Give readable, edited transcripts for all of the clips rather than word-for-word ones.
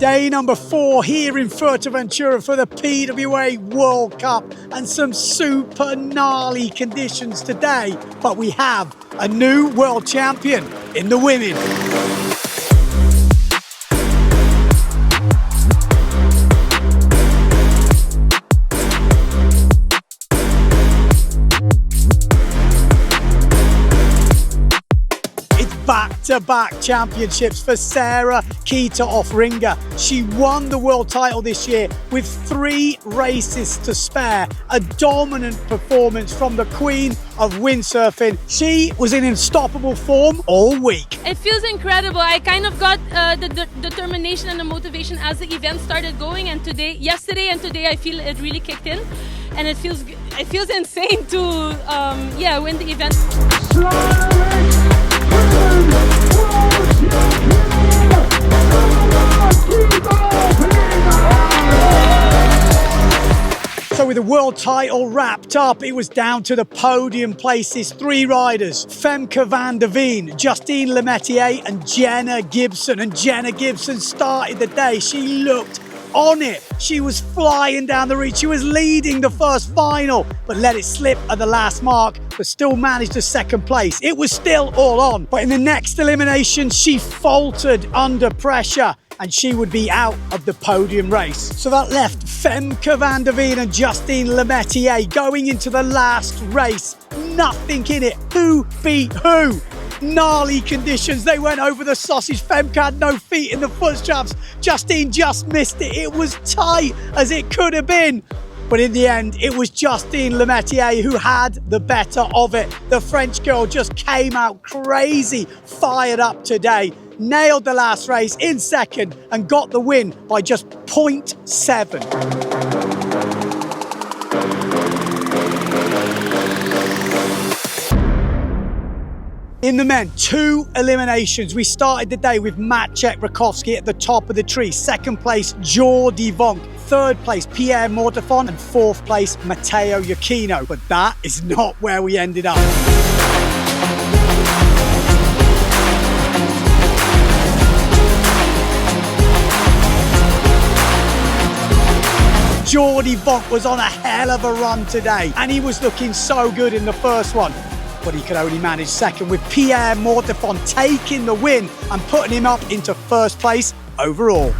Day number 4 here in Fuerteventura for the PWA World Cup, and some super gnarly conditions today. But we have a new world champion in the women. Back-to-back championships for Sarah-Quita Offringa. She won the world title this year with 3 races to spare. A dominant performance from the queen of windsurfing. She was in unstoppable form all week. It feels incredible. I kind of got the determination and the motivation as the event started going, and yesterday and today I feel it really kicked in, and it feels insane to win the event. So with the world title wrapped up, it was down to the podium places. 3 riders, Femke van der Veen, Justine Lemaitre and Jenna Gibson. And Jenna Gibson started the day. She looked on it. She was flying down the reach. She was leading the first final, but let it slip at the last mark, but still managed a second place. It was still all on. But in the next elimination, she faltered under pressure, and she would be out of the podium race. So that left Femke van der Veen and Justine Lemaitre going into the last race. Nothing in it. Who beat who? Gnarly conditions. They went over the sausage. Femke had no feet in the foot straps. Justine just missed it. It was tight as it could have been. But in the end, it was Justine Lemaitre who had the better of it. The French girl just came out crazy, fired up today. Nailed the last race in second and got the win by just 0.7. In the men, 2 eliminations. We started the day with Maciej Rakowski at the top of the tree. Second place, Jordi Vonk. Third place, Pierre Mortefon. And fourth place, Matteo Iachino. But that is not where we ended up. Jordi Vonk was on a hell of a run today, and he was looking so good in the first one. But he could only manage second, with Pierre Mortefon taking the win and putting him up into first place overall.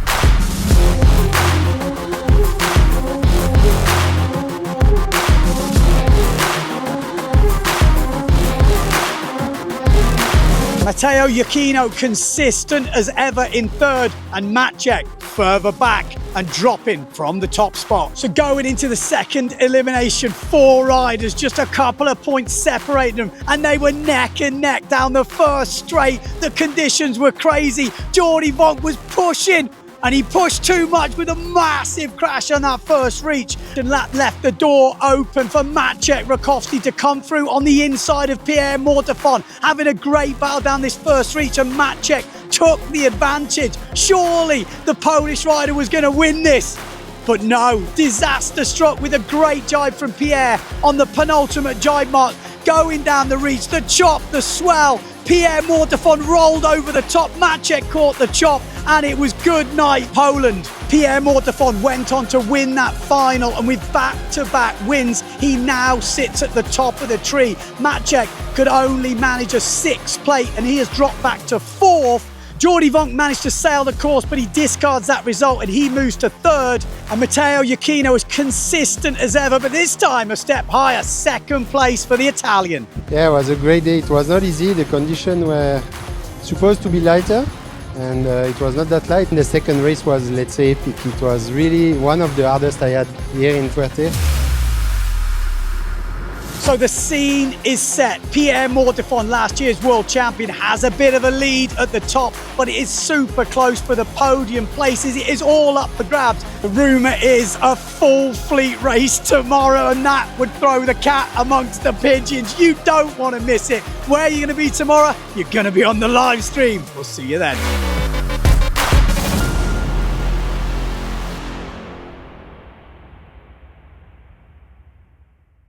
Matteo Iachino consistent as ever in third, and Maciej further back and dropping from the top spot. So going into the second elimination, 4 riders, just a couple of points separating them, and they were neck and neck down the first straight. The conditions were crazy. Jordi Vonk was pushing, and he pushed too much with a massive crash on that first reach. And that left the door open for Maciej Rakowski to come through on the inside of Pierre Mortefon, having a great battle down this first reach, and Maciej took the advantage. Surely the Polish rider was going to win this. But no, disaster struck with a great jibe from Pierre on the penultimate jibe mark. Going down the reach, the chop, the swell. Pierre Mortefon rolled over the top. Maciej caught the chop, and it was good night, Poland. Pierre Mortefon went on to win that final, and with back-to-back wins, he now sits at the top of the tree. Maciej could only manage a 6th plate, and he has dropped back to 4th. Jordi Vonk managed to sail the course, but he discards that result and he moves to 3rd. And Matteo Iachino is consistent as ever, but this time a step higher, 2nd place for the Italian. Yeah, it was a great day. It was not easy. The conditions were supposed to be lighter, and it was not that light. The second race was, let's say, epic. It was really one of the hardest I had here in Fuerte. So the scene is set. Pierre Mortefon, last year's world champion, has a bit of a lead at the top, but it is super close for the podium places. It is all up for grabs. The rumour is a full fleet race tomorrow, and that would throw the cat amongst the pigeons. You don't want to miss it. Where are you going to be tomorrow? You're going to be on the live stream. We'll see you then.